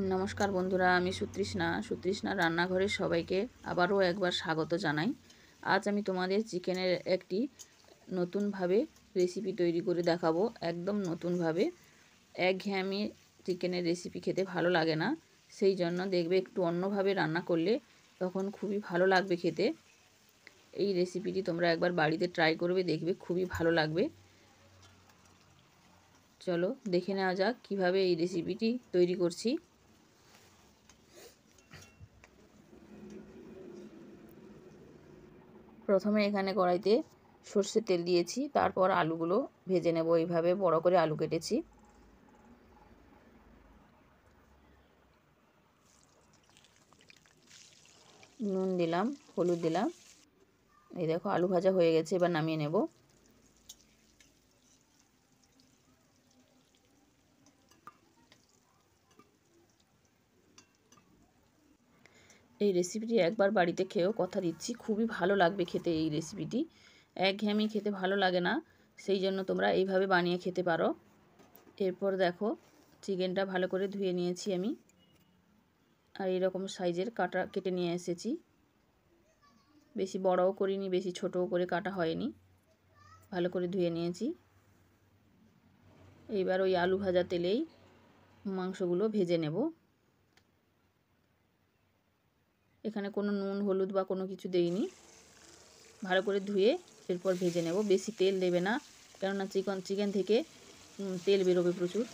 নমস্কার বন্ধুরা, আমি সুতৃষ্ণা রান্নাঘরের সবাইকে আবারও একবার স্বাগত জানাই। আজ আমি তোমাদের চিকেনের একটি নতুনভাবে রেসিপি তৈরি করে দেখাবো। একদম নতুনভাবে। একঘেয়েমি চিকেনের রেসিপি খেতে ভালো লাগে না, সেই জন্য দেখবে একটু অন্যভাবে রান্না করলে তখন খুবই ভালো লাগবে খেতে। এই রেসিপিটি তোমরা একবার বাড়িতে ট্রাই করবে, দেখবে খুবই ভালো লাগবে। চলো দেখে নেওয়া যাক কীভাবে এই রেসিপিটি তৈরি করছি। প্রথমে এখানে কড়াইতে সর্ষের তেল দিয়েছি, তারপর আলুগুলো ভেজে নেব। এইভাবে বড় করে আলু কেটেছি। নুন দিলাম, হলুদ দিলাম। এই দেখো আলু ভাজা হয়ে গেছে, এবার নামিয়ে নেব। এই রেসিপিটি একবার বাড়িতে খেয়েও কথা দিচ্ছি খুবই ভালো লাগবে খেতে। এই রেসিপিটি একঘেয়েমি খেতে ভালো লাগে না, সেই জন্য তোমরা এইভাবে বানিয়ে খেতে পারো। এরপর দেখো চিকেনটা ভালো করে ধুয়ে নিয়েছি আমি, আর এরকম সাইজের কেটে নিয়ে এসেছি। বেশি বড়ও করিনি, বেশি ছোটও করে কাটা হয়নি। ভালো করে ধুয়ে নিয়েছি। এইবার ওই আলু ভাজা তেলেই মাংসগুলো ভেজে নেব। এখানে কোনো নুন হলুদ বা কোনো কিছু দেইনি। ভালো করে ধুয়ে এরপর ভেজে নেব। বেশি তেল দেবে না, কেননা চিকেন থেকে তেল বেরোবে প্রচুর।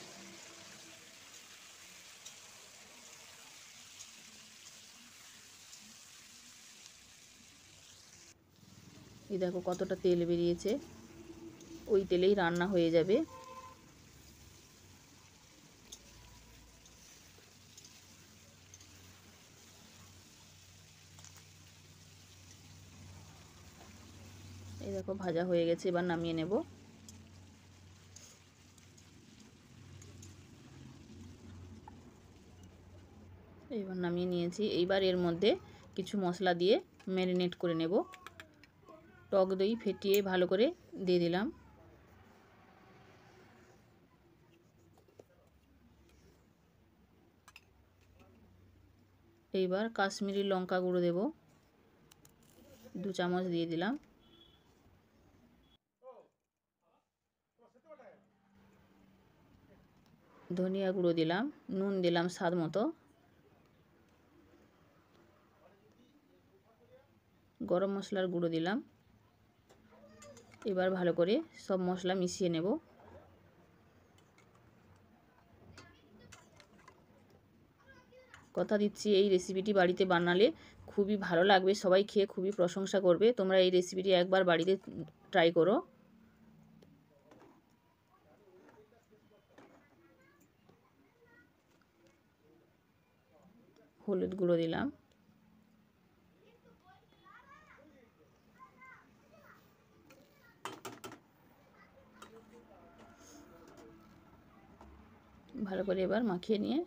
এই দেখো কতটা তেল বেরিয়েছে, ওই তেলেই রান্না হয়ে যাবে। এই দেখো ভাজা হয়ে গেছে, এবার নামিয়ে নেব। এবার নামিয়ে নিয়েছি। এইবার এর মধ্যে কিছু মশলা দিয়ে ম্যারিনেট করে নেব। টক দই ফেটিয়ে ভালো করে দিয়ে দিলাম। এইবার কাশ্মীরি লঙ্কা গুঁড়ো দেব, 2 চামচ দিয়ে দিলাম। ধনিয়া গুঁড়ো দিলাম, নুন দিলাম স্বাদ মতো, গরম মশলার গুঁড়ো দিলাম। এবার ভালো করে সব মশলা মিশিয়ে নেব। কথা দিচ্ছি এই রেসিপিটি বাড়িতে বানালে খুবই ভালো লাগবে, সবাই খেয়ে খুবই প্রশংসা করবে। তোমরা এই রেসিপিটি একবার বাড়িতে ট্রাই করো। হলুদ গুঁড়ো দিলাম, ভালো করে এবার মাখিয়ে নিয়ে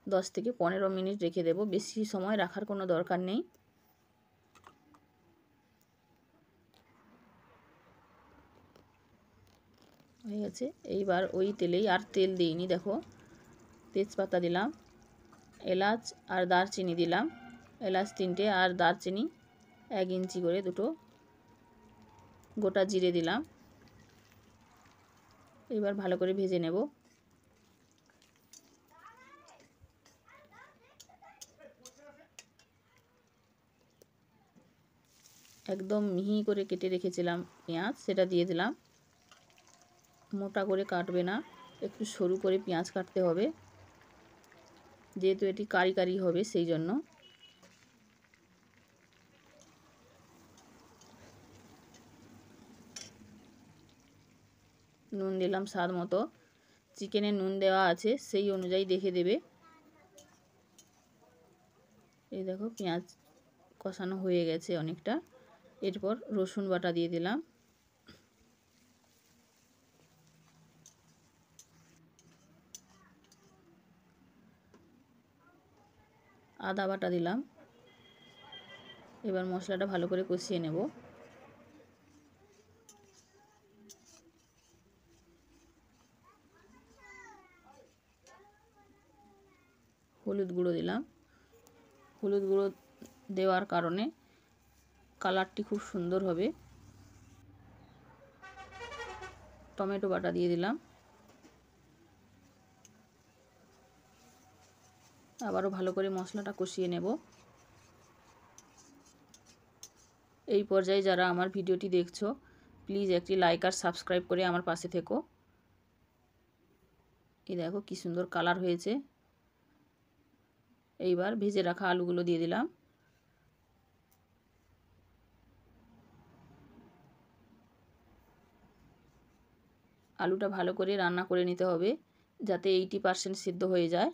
10 থেকে 15 মিনিট রেখে দেব। বেশি সময় রাখার কোনো দরকার নেই। হয়ে গেছে। এইবার ওই তেলেই, আর তেল দিইনি, দেখো তেজপাতা দিলাম, এলাচ আর দারচিনি দিলাম। এলাচ 3টে আর দারচিনি 1 ইঞ্চি করে দুটো, গোটা জিরে দিলাম। এবার ভালো করে ভেজে নেব। একদম মিহি করে কেটে রেখেছিলাম পেঁয়াজ, সেটা দিয়ে দিলাম। মোটা করে কাটবে না, একটু সরু করে পেঁয়াজ কাটতে হবে, যেহেতু এটি কারি কারি হবে সেই জন্য। নুন দিলাম স্বাদ মতো, চিকেনে নুন দেওয়া আছে সেই অনুযায়ী দেখে দেবে। এই দেখো পেঁয়াজ কষানো হয়ে গেছে অনেকটা। এরপর রসুন বাটা দিয়ে দিলাম, আদা বাটা দিলাম। এবার মশলাটা ভালো করে কষিয়ে নেব। হলুদ গুঁড়ো দিলাম। হলুদ গুঁড়ো দেওয়ার কারণে কালারটি খুব সুন্দর হবে। টমেটো বাটা দিয়ে দিলাম। আবারও ভালো করে মশলাটা কষিয়ে নেব। এই পর্যায়ে যারা আমার ভিডিওটি দেখছো প্লিজ একটি লাইক আর সাবস্ক্রাইব করে আমার পাশে থেকো। এই দেখো কি সুন্দর কালার হয়েছে। এইবার ভেজে রাখা আলুগুলো দিয়ে দিলাম। আলুটা ভালো করে রান্না করে নিতে হবে যাতে 80% সিদ্ধ হয়ে যায়।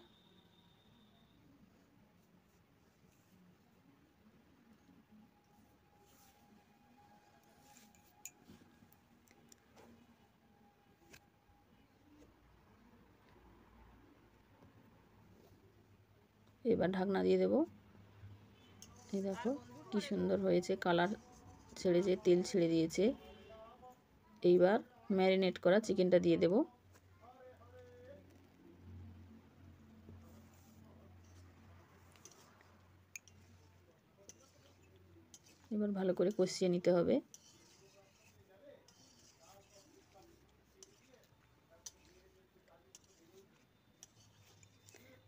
এবার ঢাকনা দিয়ে দেব। এই দেখো কি সুন্দর হয়েছে, কালার ছেড়েছে, তেল ছেড়ে দিয়েছে। এইবার ম্যারিনেট করা চিকেনটা দিয়ে দেব। এবার ভালো করে কষিয়ে নিতে হবে।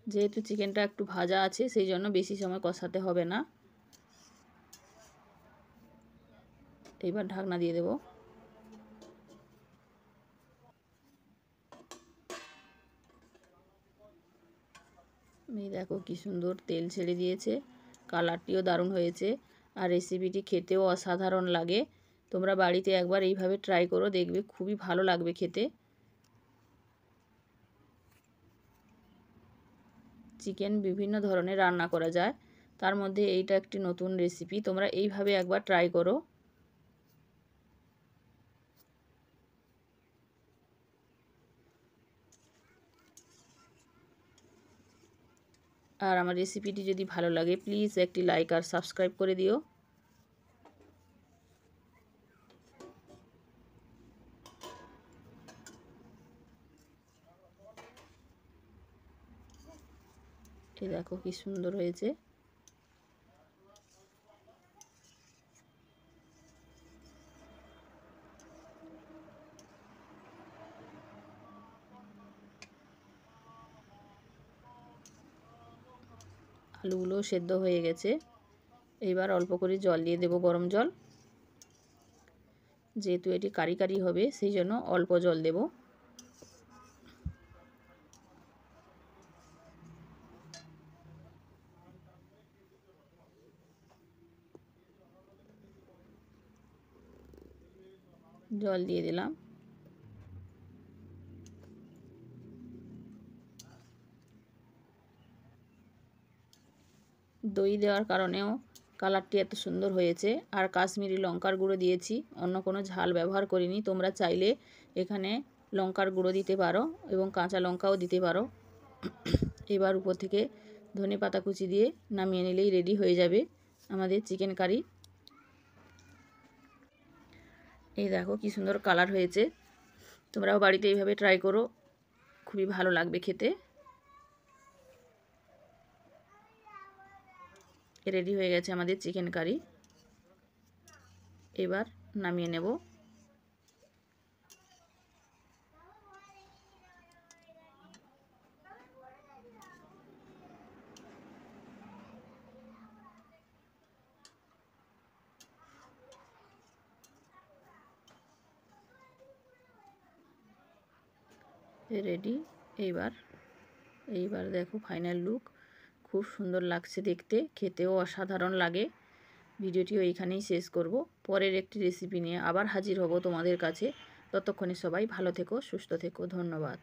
যেহেতু চিকেনটা একটু ভাজা আছে সেই জন্য বেশি সময় কষাতে হবে না। এইবার ঢাকনা দিয়ে দেব। এই দেখো কি সুন্দর তেল ছেড়ে দিয়েছে, কালারটিও দারুণ হয়েছে আর রেসিপিটি খেতেও অসাধারণ লাগে। তোমরা বাড়িতে একবার এইভাবে ট্রাই করো, দেখবে খুবই ভালো লাগবে খেতে। চিকেন বিভিন্ন ধরনের রান্না করা যায়, তার মধ্যে এইটা একটি নতুন রেসিপি। তোমরা এইভাবে একবার ট্রাই করো। আর আমার রেসিপিটি যদি ভালো লাগে প্লিজ একটি লাইক আর সাবস্ক্রাইব করে দিও। এই দেখো কি সুন্দর হয়েছে। আলুগুলো সেদ্ধ হয়ে গেছে। এইবার অল্প করে জল দিয়ে দেব, গরম জল। যেহেতু এটি কারি কারি হবে সেই জন্য অল্প জল দেব। জল দিয়ে দিলাম। দই দেওয়ার কারণেও কালারটি এত সুন্দর হয়েছে। আর কাশ্মীরি লঙ্কার গুঁড়ো দিয়েছি, অন্য কোনো ঝাল ব্যবহার করিনি। তোমরা চাইলে এখানে লঙ্কার গুঁড়ো দিতে পারো এবং কাঁচা লঙ্কাও দিতে পারো। এবার উপর থেকে ধনেপাতা কুচি দিয়ে নামিয়ে নিলেই রেডি হয়ে যাবে আমাদের চিকেন কারি। এই দেখো কি সুন্দর কালার হয়েছে। তোমরাও বাড়িতে এইভাবে ট্রাই করো, খুবই ভালো লাগবে খেতে। রেডি হয়ে গেছে আমাদের চিকেন কারি। এবার নামিয়ে নেব। রেডি। এইবার দেখো ফাইনাল লুক, খুব সুন্দর লাগছে দেখতে, খেতেও অসাধারণ লাগে। ভিডিওটিও এইখানেই শেষ করব। পরের একটি রেসিপি নিয়ে আবার হাজির হব তোমাদের কাছে। ততক্ষণে সবাই ভালো থেকো, সুস্থ থেকো। ধন্যবাদ।